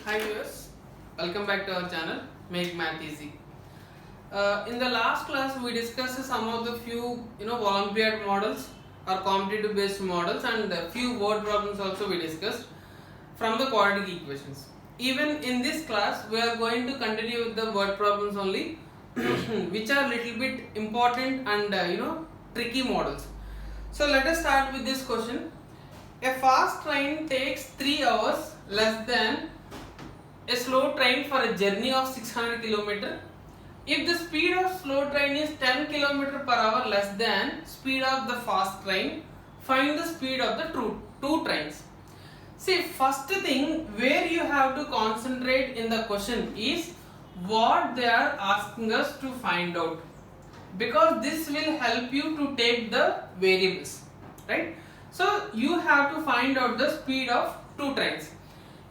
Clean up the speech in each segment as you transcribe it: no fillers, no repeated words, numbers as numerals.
Hi viewers, welcome back to our channel Make Math Easy. In the last class we discussed some of the few Olympiad models or competitive based models and a few word problems also we discussed from the quadratic equations. Even in this class we are going to continue with the word problems only which are little bit important and tricky models. So let us start with this question. A fast train takes 3 hours less than a slow train for a journey of 600 km. If the speed of slow train is 10 km per hour less than speed of the fast train, find the speed of the two trains. See, first thing where you have to concentrate in the question is what they are asking us to find out, because this will help you to take the variables, right? So you have to find out the speed of two trains.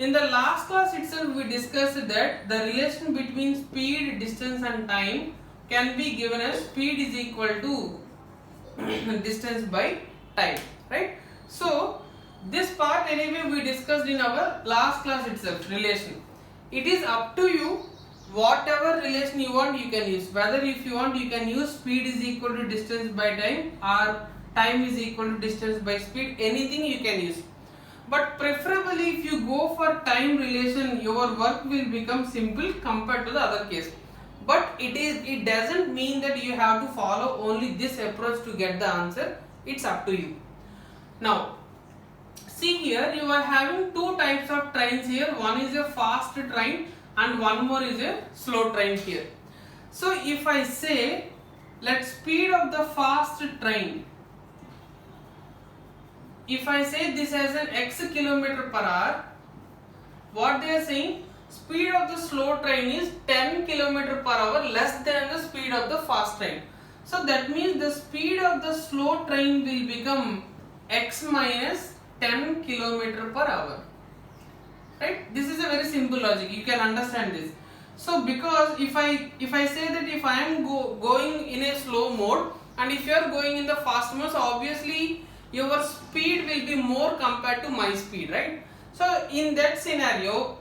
In the last class itself we discussed that the relation between speed, distance and time can be given as speed is equal to distance by time, right? So this part anyway we discussed in our last class itself, relation. It is up to you, whatever relation you want you can use. Whether if you want you can use speed is equal to distance by time or time is equal to distance by speed, anything you can use. But preferably if you go for time relation, your work will become simple compared to the other case. But it doesn't mean that you have to follow only this approach to get the answer. It's up to you. Now see here, you are having two types of trains here. One is a fast train and one more is a slow train here. So if I say let speed of the fast train, if I say this as an x km per hour, what they are saying, speed of the slow train is 10 km per hour less than the speed of the fast train. So that means the speed of the slow train will become x minus 10 km per hour, right? This is a very simple logic, you can understand this. So because if I say that if I am going in a slow mode and if you are going in the fast mode, so obviously your speed will be more compared to my speed, right? So in that scenario,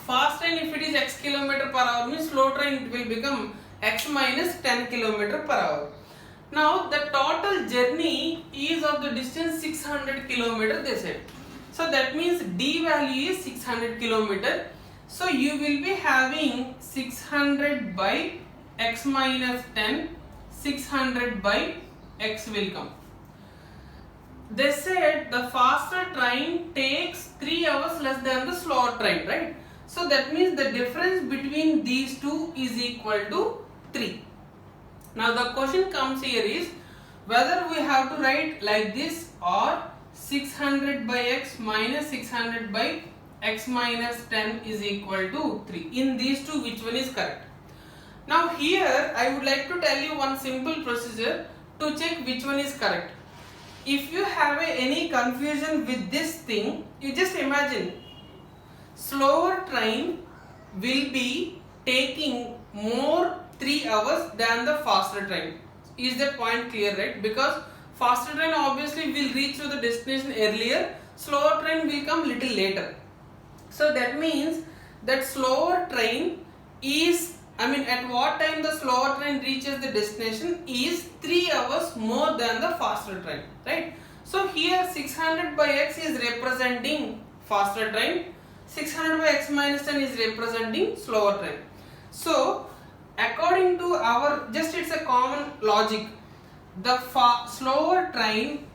fast train if it is x km per hour means slow train it will become x minus 10 km per hour. Now the total journey is of the distance 600 km they said. So that means d value is 600 km. So you will be having 600 by x minus 10, 600 by x will come. They said the faster train takes 3 hours less than the slower train, right? So that means the difference between these two is equal to 3. Now the question comes here is whether we have to write like this or 600 by x minus 600 by x minus 10 is equal to 3. In these two, which one is correct? Now here I would like to tell you one simple procedure to check which one is correct. If you have any confusion with this thing, you just imagine slower train will be taking more 3 hours than the faster train. Is that point clear, right? Because faster train obviously will reach to the destination earlier, slower train will come little later. So that means that slower train is, at what time the slower train reaches the destination is 3 hours more than the faster train, right? So here 600 by x is representing faster train, 600 by x minus 10 is representing slower train. So according to our, just it's a common logic, the slower train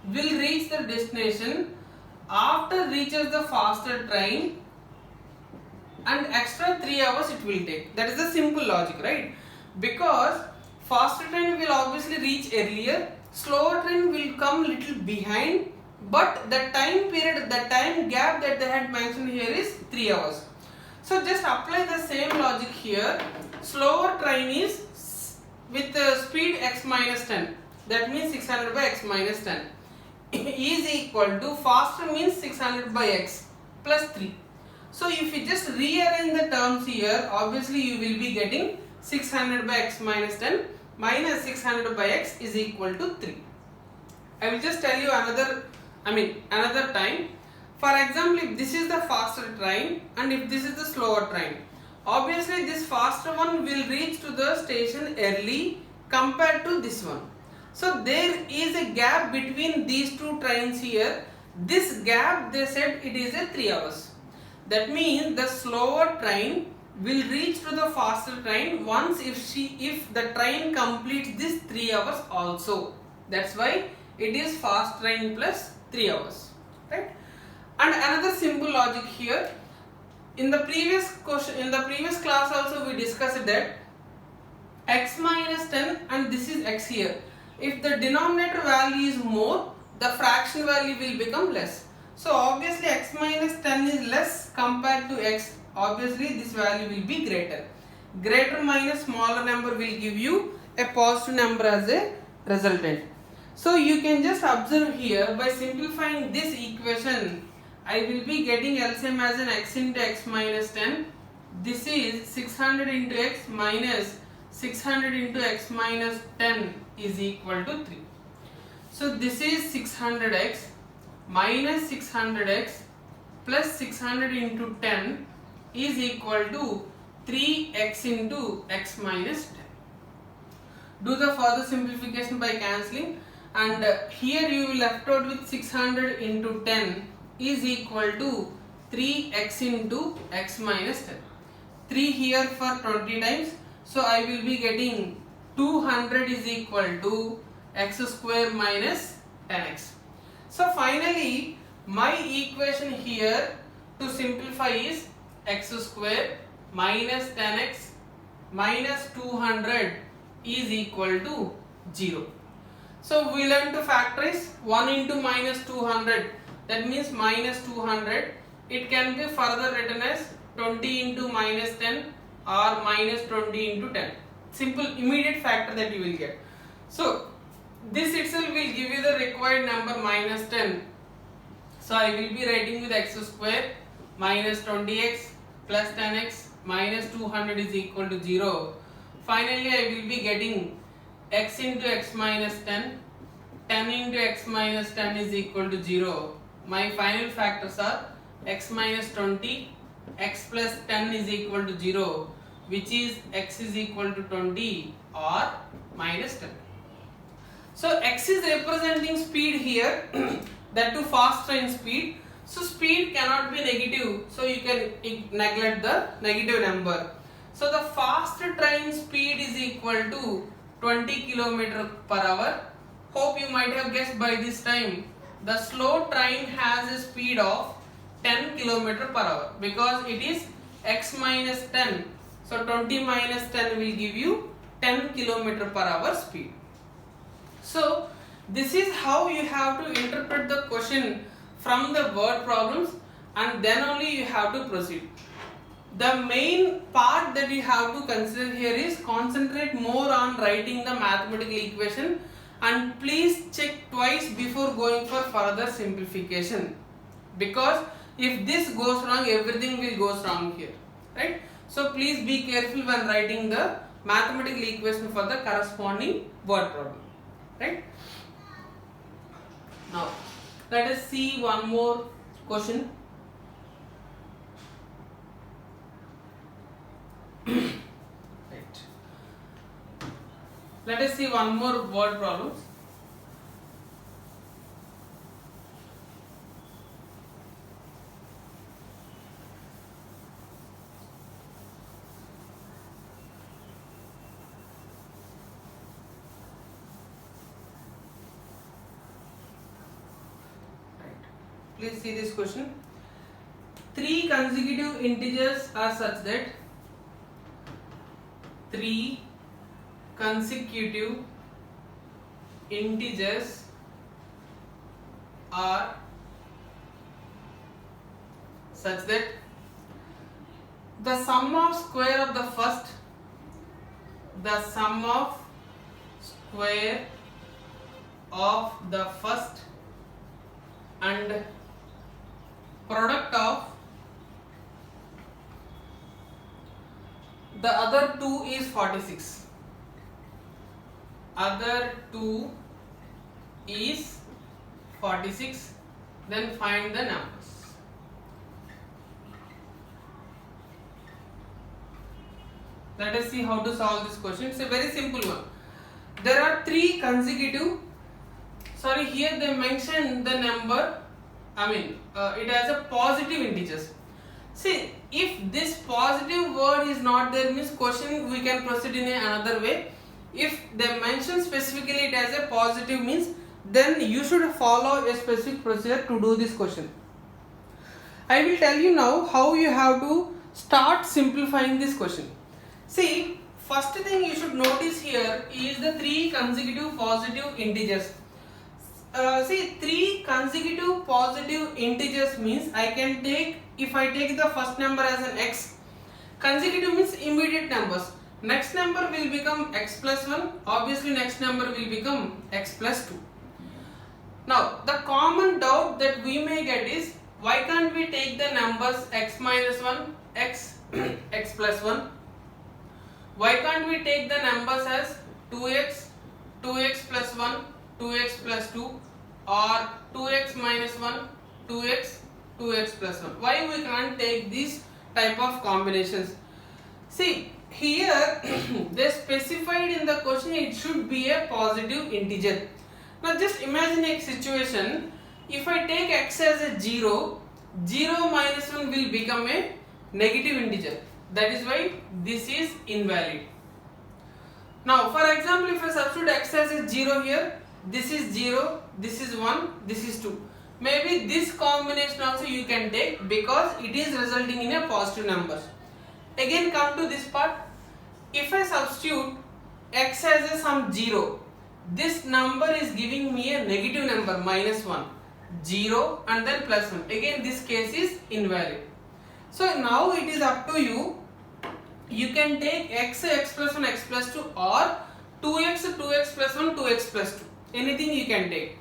will reach the destination after reaches the faster train and extra 3 hours it will take. That is the simple logic, right? Because faster train will obviously reach earlier, slower train will come little behind, but the time period, the time gap that they had mentioned here is 3 hours. So just apply the same logic here. Slower train is with the speed x minus 10, that means 600 by x minus 10 is equal to faster means 600 by x plus 3. So if you just rearrange the terms here, obviously you will be getting 600 by x minus 10 minus 600 by x is equal to 3. I will just tell you another time. For example, if this is the faster train and if this is the slower train, obviously this faster one will reach to the station early compared to this one. So there is a gap between these two trains here. This gap, they said it is a 3 hours. That means the slower train will reach to the faster train once if the train completes this 3 hours also. That's why it is fast train plus 3 hours, right? And another simple logic here, in the previous question, in the previous class also we discussed that x minus 10 and this is x here. If the denominator value is more, the fraction value will become less. So obviously x minus 10 is less compared to x. Obviously this value will be greater. Greater minus smaller number will give you a positive number as a resultant. So you can just observe here, by simplifying this equation, I will be getting LCM as an x into x minus 10. This is 600 into x minus 600 into x minus 10 is equal to 3. So this is 600x minus 600x plus 600 into 10 is equal to 3x into x minus 10. Do the further simplification by cancelling, and here you will left out with 600 into 10 is equal to 3x into x minus 10. 3 here for 20 times, so I will be getting 200 is equal to x square minus 10x. So finally my equation here to simplify is x square minus 10x minus 200 is equal to 0. So we learn to factorize 1 into minus 200, that means minus 200. It can be further written as 20 into minus 10 or minus 20 into 10. Simple immediate factor that you will get. So this itself will give you the required number minus 10. So I will be writing with x square minus 20x plus 10x minus 200 is equal to 0. Finally I will be getting x into x minus 10. 10 into x minus 10 is equal to 0. My final factors are x minus 20, x plus 10 is equal to 0, which is x is equal to 20 or minus 10. So x is representing speed here, that too fast train speed. So speed cannot be negative, so you can neglect the negative number. So the fast train speed is equal to 20 km per hour. Hope you might have guessed by this time. The slow train has a speed of 10 km per hour because it is x minus 10. So 20 minus 10 will give you 10 km per hour speed. So this is how you have to interpret the question from the word problems, and then only you have to proceed. The main part that you have to consider here is concentrate more on writing the mathematical equation, and please check twice before going for further simplification, because if this goes wrong, everything will go wrong here, right? So please be careful when writing the mathematical equation for the corresponding word problem, right? Now let us see one more question. Right. Let us see one more word problem. Please see this question. 3 consecutive integers are such that 3 consecutive integers are such that the sum of square of the first, the sum of square of the first and product of the other two is 46. Other two is 46. Then find the numbers. Let us see how to solve this question. It's a very simple one. There are three consecutive, sorry, here they mention the number, it has a positive integers. See, if this positive word is not there, means question we can proceed in another way. If they mention specifically it as a positive, means then you should follow a specific procedure to do this question. I will tell you now how you have to start simplifying this question. See, first thing you should notice here is the three consecutive positive integers. See, three consecutive positive integers means I can take, if I take the first number as an x, consecutive means immediate numbers. Next number will become x plus 1, obviously next number will become x plus 2. Now, the common doubt that we may get is, why can't we take the numbers x minus 1, x, x plus 1? Why can't we take the numbers as 2x, 2x plus 1, 2x plus 2, or 2x minus 1, 2x, 2x plus 1? Why we can't take these type of combinations? See, here they specified in the question it should be a positive integer. Now just imagine a situation, if I take x as a 0, 0 minus 1 will become a negative integer. That is why this is invalid. Now for example, if I substitute x as a 0 here, this is 0, this is 1, this is 2. Maybe this combination also you can take because it is resulting in a positive numbers. Again come to this part. If I substitute x as a some 0, this number is giving me a negative number minus 1, 0 and then plus 1. Again this case is invalid. So now it is up to you. You can take x, x plus 1, x plus 2, or 2x, 2x plus 1, 2x plus 2. Anything you can take.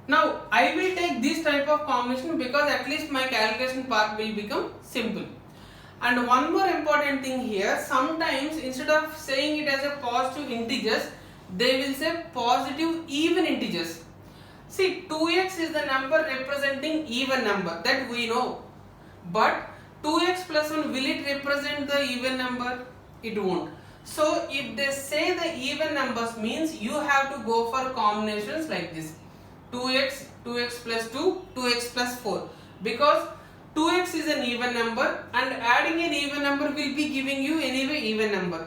Now I will take this type of combination because at least my calculation part will become simple. And one more important thing here, sometimes instead of saying it as a positive integers, they will say positive even integers. See, 2x is the number representing even number, that we know. But 2x plus 1, will it represent the even number? It won't. So if they say the even numbers, means you have to go for combinations like this. 2x, 2x plus 2, 2x plus 4. Because 2x is an even number and adding an even number will be giving you anyway even number.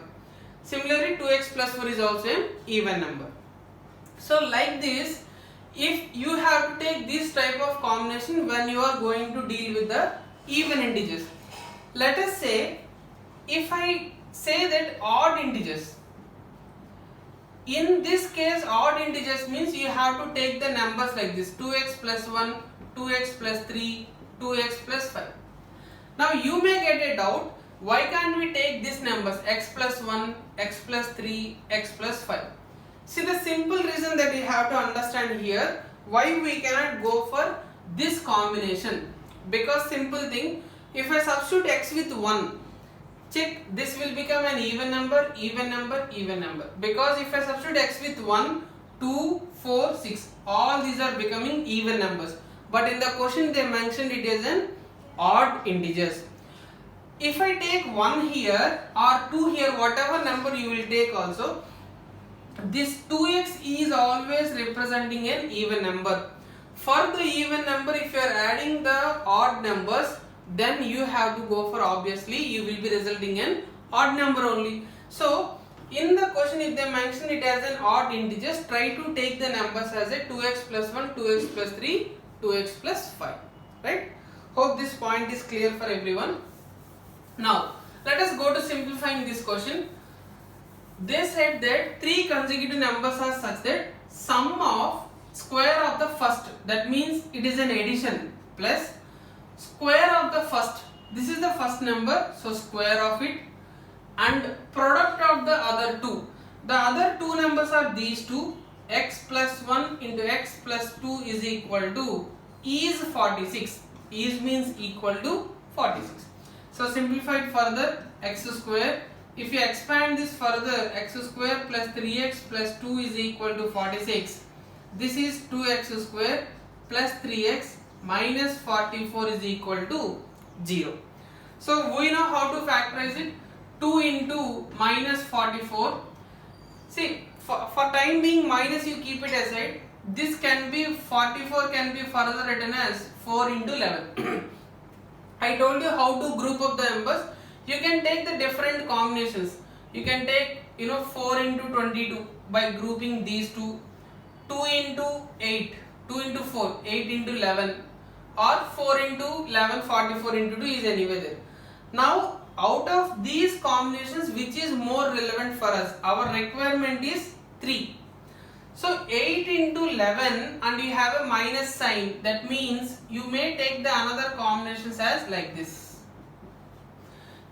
Similarly, 2x plus 4 is also an even number. So like this, if you have to take this type of combination when you are going to deal with the even integers. Let us say, if I say that odd integers, in this case odd integers means you have to take the numbers like this, 2x plus 1, 2x plus 3, 2x plus 5. Now you may get a doubt, why can't we take these numbers x plus 1, x plus 3, x plus 5? See, the simple reason that you have to understand here, why we cannot go for this combination. Because simple thing, if I substitute x with 1, check, this will become an even number, even number, even number. Because if I substitute x with 1, 2, 4, 6, all these are becoming even numbers. But in the question they mentioned it as an odd integers. If I take 1 here or 2 here, whatever number you will take also, this 2x is always representing an even number. For the even number, if you are adding the odd numbers, then you have to go for, obviously you will be resulting in odd number only. So in the question if they mention it as an odd integers, try to take the numbers as a 2x plus 1, 2x plus 3, 2x plus 5. Right? Hope this point is clear for everyone. Now let us go to simplifying this question. They said that three consecutive numbers are such that sum of square of the first, that means it is an addition, plus square of the first, this is the first number, so square of it, and product of the other two. The other two numbers are these two, x plus 1 into x plus 2 is equal to is 46. Is means equal to 46. So simplified further, x square. If you expand this further, x square plus 3x plus 2 is equal to 46. This is 2x square plus 3x minus 44 is equal to 0. So we know how to factorize it. 2 into minus 44. See, for time being minus you keep it aside. This can be 44 can be further written as 4 into 11. I told you how to group up the numbers. You can take the different combinations. You can take 4 into 22 by grouping these two. 2 into 8, 2 into 4, 8 into 11, or 4 into 11, 44 into 2 is anyway there. Now out of these combinations, which is more relevant for us? Our requirement is 3. So 8 into 11 and you have a minus sign, that means you may take the another combinations as like this.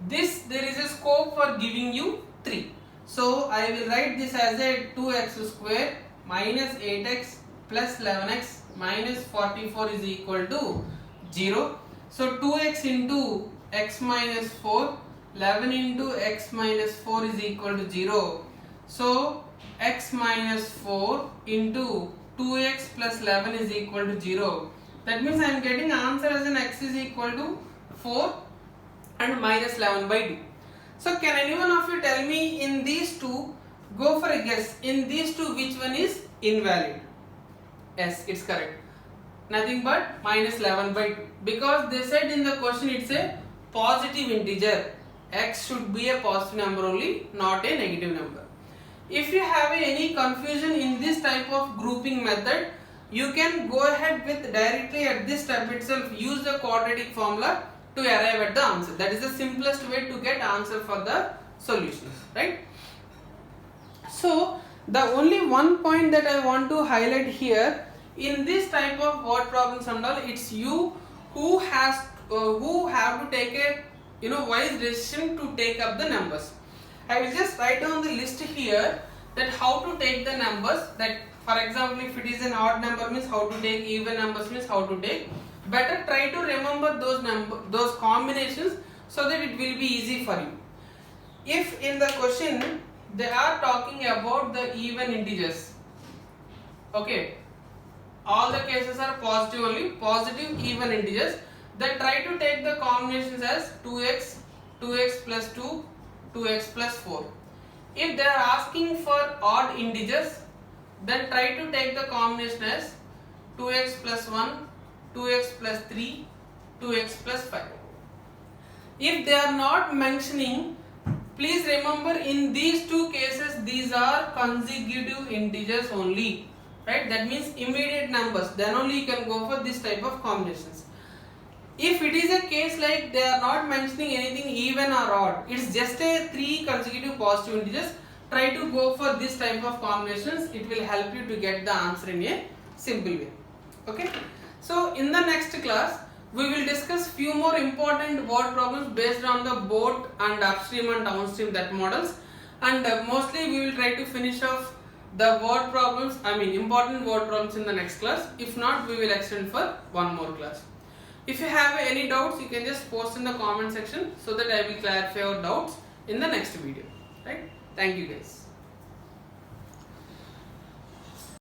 There is a scope for giving you 3. So I will write this as a 2x square minus 8x plus 11x minus 44 is equal to 0. So 2x into x minus 4, 11 into x minus 4 is equal to 0. So x minus 4 into 2x plus 11 is equal to 0. That means I am getting answer as an x is equal to 4 and minus 11 by 2. So can anyone of you tell me in these two, go for a guess, in these two which one is invalid? Yes, it's correct. Nothing but minus 11 by 2. Because they said in the question it's a positive integer. X should be a positive number only, not a negative number. If you have any confusion in this type of grouping method, you can go ahead with directly at this step itself use the quadratic formula to arrive at the answer. That is the simplest way to get answer for the solutions, right? So the only one point that I want to highlight here, in this type of word problems and all, it's you who have to take a wise decision to take up the numbers. I will just write down the list here that how to take the numbers. That for example, if it is an odd number means how to take, even numbers means how to take. Better try to remember those combinations so that it will be easy for you. If in the question they are talking about the even integers, okay, all the cases are positive only, positive even integers, then try to take the combinations as 2x, 2x plus 2, 2x plus 4. If they are asking for odd integers, then try to take the combination as 2x plus 1, 2x plus 3, 2x plus 5. If they are not mentioning, please remember in these two cases these are consecutive integers only, right? That means immediate numbers, then only you can go for this type of combinations. If it is a case like they are not mentioning anything even or odd, it's just a 3 consecutive positive integers, try to go for this type of combinations. It will help you to get the answer in a simple way. Okay. So in the next class, we will discuss few more important word problems based on the both and upstream and downstream that models, and mostly we will try to finish off the word problems, important word problems in the next class. If not, we will extend for one more class. If you have any doubts, you can just post in the comment section so that I will clarify your doubts in the next video. Right? Thank you guys.